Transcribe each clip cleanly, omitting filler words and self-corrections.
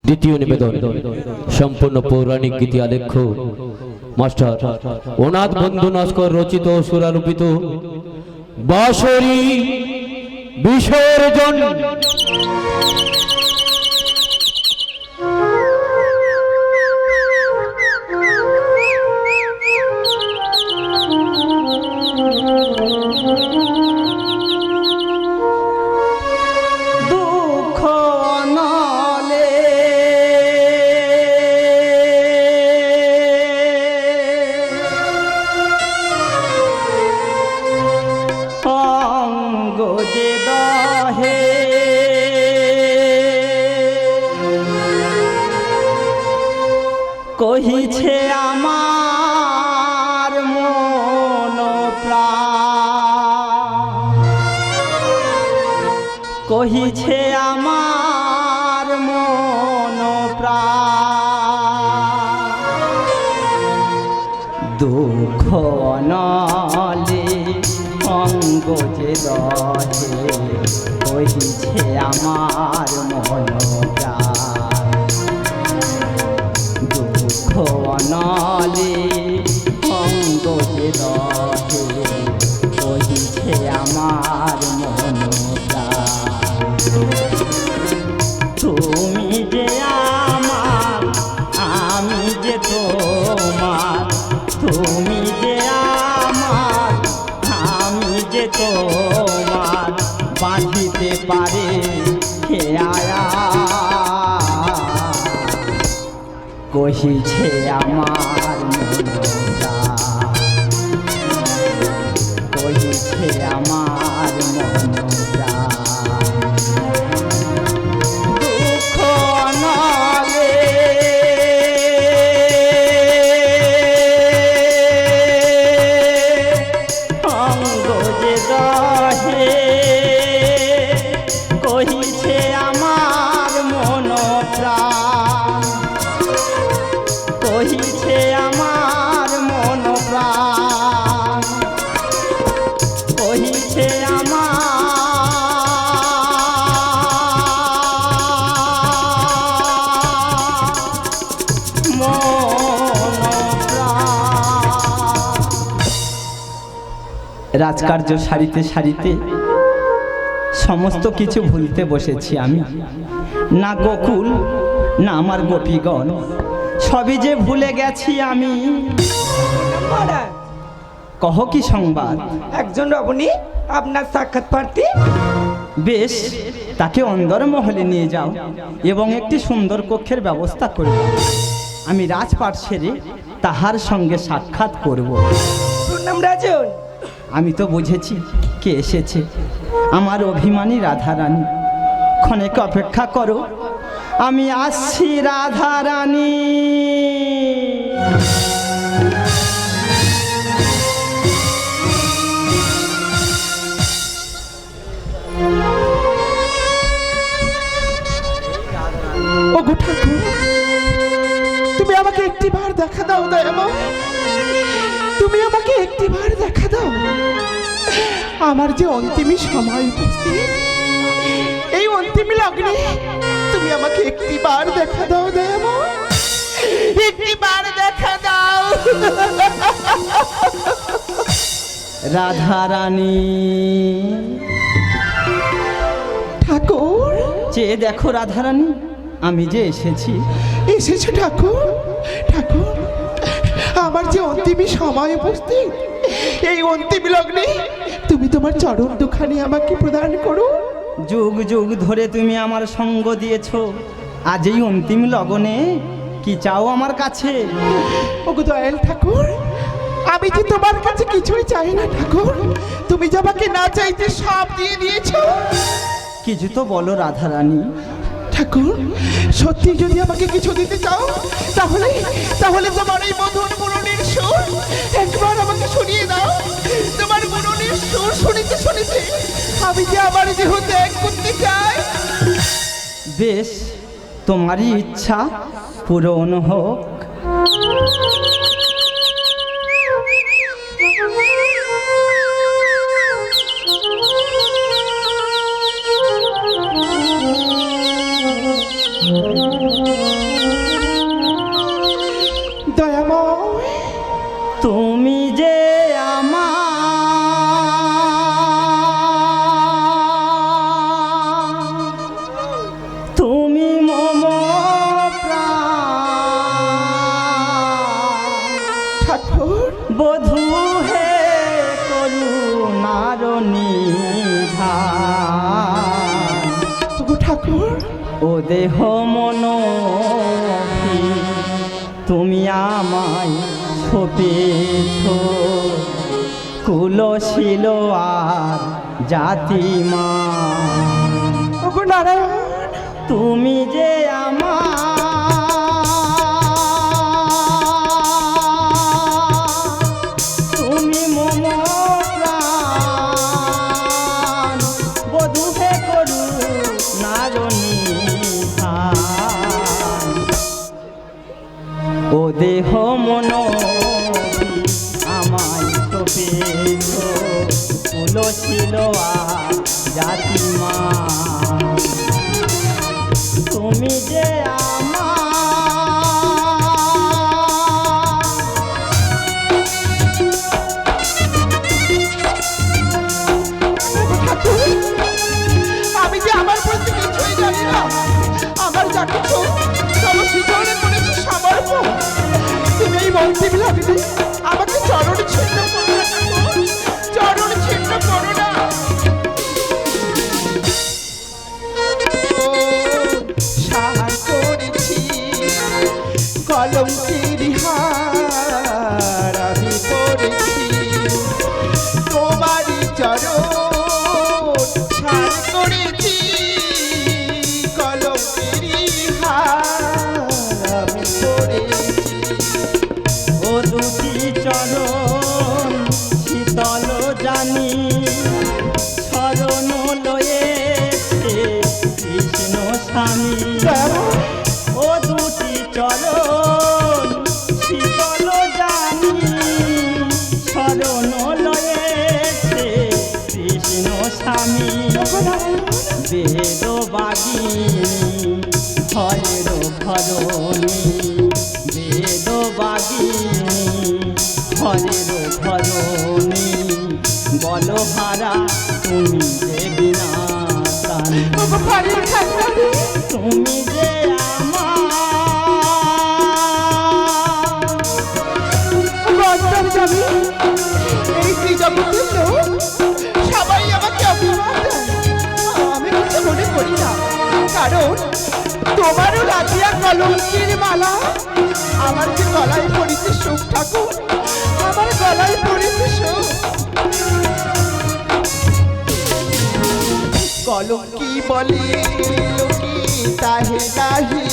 দ্বিতীয় নিবেদন সম্পূর্ণ পৌরাণিক গীতি আলেখ্য মাস্টার অনাথ বন্ধু নস্কর রচিত ও সুরারূপিত বাঁশরী বিসর্জন। কহিছে আমার মন প্রাণ, কহিছে আমার মন প্রাণ, দুঃখ নলে অঙ্গ যে দহে, কহিছে আমার মন প্রাণ, দুঃখ নলে অঙ্গ যে দহে, কহিছে আমার মন প্রাণ। তুমি যে আমার, আমি যে তোমার, তুমি যে আমার, আমি যে তোমার, বাঁধিতে পারে কে আয়া, কহিছে আমার মন প্রাণ, কহিছে আমার মন প্রাণ, দুঃখ নলে অঙ্গ যে দহে, কহিছে আমার মন প্রাণ, কহিছে আমার মন প্রাণ, কহিছে আমার মন প্রাণ। রাজকার্য সারিতে সারিতে সমস্ত কিছু ভুলতে বসেছি আমি, না গোকুল না আমার গোপীগণ, সবই যে ভুলে গেছি আমি। কহ কি সংবাদ? একজন রমণী আপনার সাক্ষাৎ প্রার্থী। বেশ, তাকে অন্দরমহলে নিয়ে যাও এবং একটি সুন্দর কক্ষের ব্যবস্থা করে দাও। আমি রাজপাট সেরে তাহার সঙ্গে সাক্ষাৎ করব। প্রণাম রাজন। আমি তো বুঝেছি কে এসেছে, আমার অভিমানী রাধারানী। ক্ষণেক অপেক্ষা করো, আমি আসছি রাধারানী। ওগো ঠাকুর, তুমি আমাকে একটিবার দেখা দাও দয়াময়, তুমি আমাকে একটিবার দেখা দাও। আমার যে অন্তিম সময় উপস্থিত, এই অন্তিম লগ্নে তুমি আমাকে একটিবার দেখা দাও দয়াময়, একটিবার দেখা দাও। রাধারানী ঠাকুর, চেয়ে দেখো রাধারানী, আমি যে এসেছি। এসেছো ঠাকুর? ঠাকুর, আমার যে অন্তিম সময় উপস্থিত, এই অন্তিম লগ্নে তুমি তোমার চরণ দুখানি আমাকে প্রদান করো। যুগ যুগ ধরে তুমি আমার সঙ্গ দিয়েছ, আজ এই অন্তিম লগনে কি চাও আমার কাছে? ওগো দয়াল ঠাকুর, আমি যে তোমার কাছে কিছুই চাই না ঠাকুর, তুমি যে আমাকে না চাইতে সব দিয়ে দিয়েছো। কিছু তো বলো রাধারানী। ঠাকুর, সত্যি যদি আমাকে কিছু দিতে চাও, তাহলে তাহলে তোমার এই মধুর মুরলীর সুর একবার আমাকে শুনিয়ে দাও। তোমার মুরলীর সুর শুনিতে শুনিতে আমি যে আমার দেহ ত্যাগ করতে চাই। বেশ, তোমারই ইচ্ছা পূরণ হোক। ও দেহ মন তুমি আমায় সপেছ কুলশীল আর জাতিমা ওগো নারায়ণ, তুমি যে তুমি মম প্রাণ বধূ হে করু নারণী ও দেহ মন আমায় সপেছ কুলশীল আর জাতিমা তুমি যে আমি যে আমার প্রতি কিছুই জানি না, আমার যা কিছু সব শিখরে করেছি সমর্পণ। তুমি এই মন্ত্রী লাগবে আমাকে চরণ ছিন্ন করো না ঠাকুর, চরণ ছিন্ন করো না। সাহার করেছি কলঙ্কের হার আমি পড়েছি, তোমারই চরণ ছাড় করেছি কলঙ্কের হার আমি পড়েছি। ও দুটি চরণ শীতল জানি শরণ লয়েছে কৃষ্ণ স্বামী ও দুটি চরণ শীতল জানি শরণ লয়েছে কৃষ্ণ স্বামী বেদ বাগিনী হরের ভরণী বেদ বাগিনী হরের ভরণী বলহারা তুমি যে বিনা প্রাণী তুমি যে এই ত্রিজগতের লোক সবাই আমাকে অপমান দেয়, আমি কিছু মনে করি না, কারণ তোমারও লাগিয়া কলঙ্কের মালা আমার যে গলায় পড়িতে সুখ ঠাকুর, আমার গলায় পড়িতে সুখ। কলঙ্কি বলে লোকে তাহে নাহি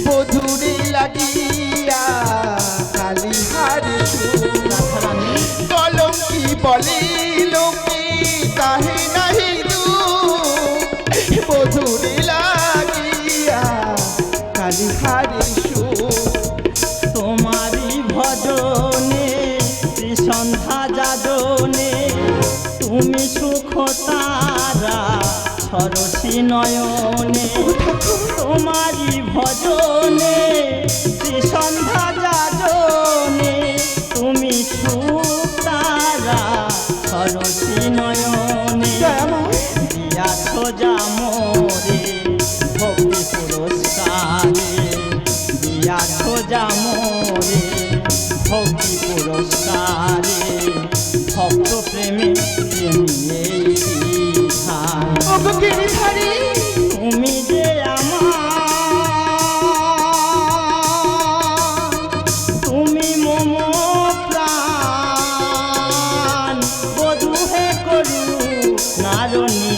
বধুরে লাগিয়া কালি হারে কলঙ্কি বলে লোকে তাহে নাহি বধুরে লাগিয়া কালি হারে তোমারি ভজনে সন্ধ্যা যাদনে তুমি সুখ তারা সরসী নয়নে তোমারি ভজনে সন্ধ্যা যাদনে তুমি সুখ তারা সরসী নয়নে দিয়াছ জামরে ভক্তি পুরস্কারে দিয়াছ জামরে ভক্তি পুরস্কারে ভক্ত প্রেমে তুমি যে তুমি মম প্রাণ বধূ হে করু নারণী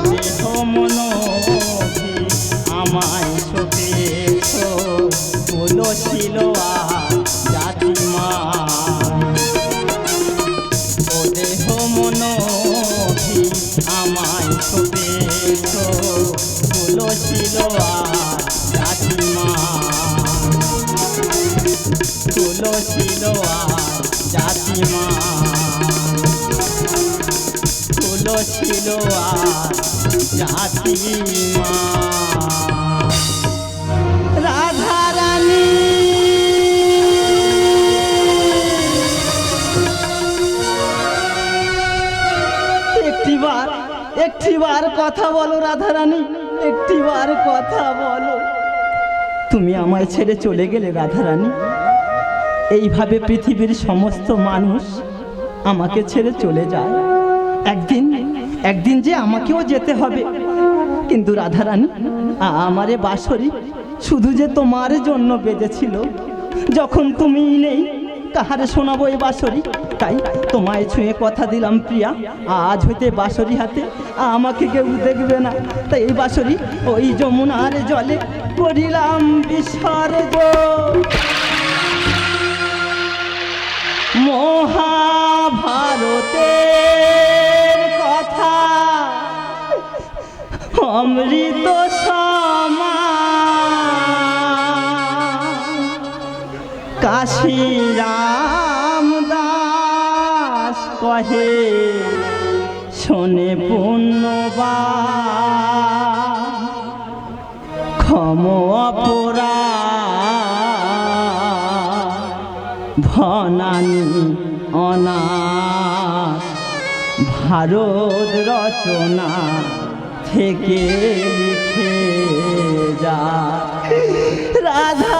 দেহ মন আমায় সপেছ কুলশীল আর জাতিমা ও দেহ মন আমায় সপেছ কুলশীল আর জাতিমা কুলশীল আর জাতিমা কুলশীল আর জাতিমা রাধা রানী একটিবার কথা বলো রাধা রানী, একটিবার কথা বলো। তুমি আমায় ছেড়ে চলে গেলে রাধা রানী, এইভাবে পৃথিবীর সমস্ত মানুষ আমাকে ছেড়ে চলে যায়। একদিন একদিন যে আমাকেও যেতে হবে। কিন্তু রাধারানী, আমারে বাঁশরি শুধু যে তোমার জন্য বেজেছিল, যখন তুমি নেই কাহারে শোনাবো এই বাঁশরি? তাই তোমায় ছুঁয়ে কথা দিলাম প্রিয়া, আজ হইতে বাঁশরি হাতে আমাকে কেউ দেখবে না। তাই এই বাঁশরি ওই যমুনার জলে করিলাম বিসর্গ। মহাভারতের কথা অমৃত সমান, কাশী রামদাস কহে শোনে পুণ্যবান, ক্ষম অপরাধ ভনানি অনাথ, ভারত রচনা থেকে লিখে যা রাধা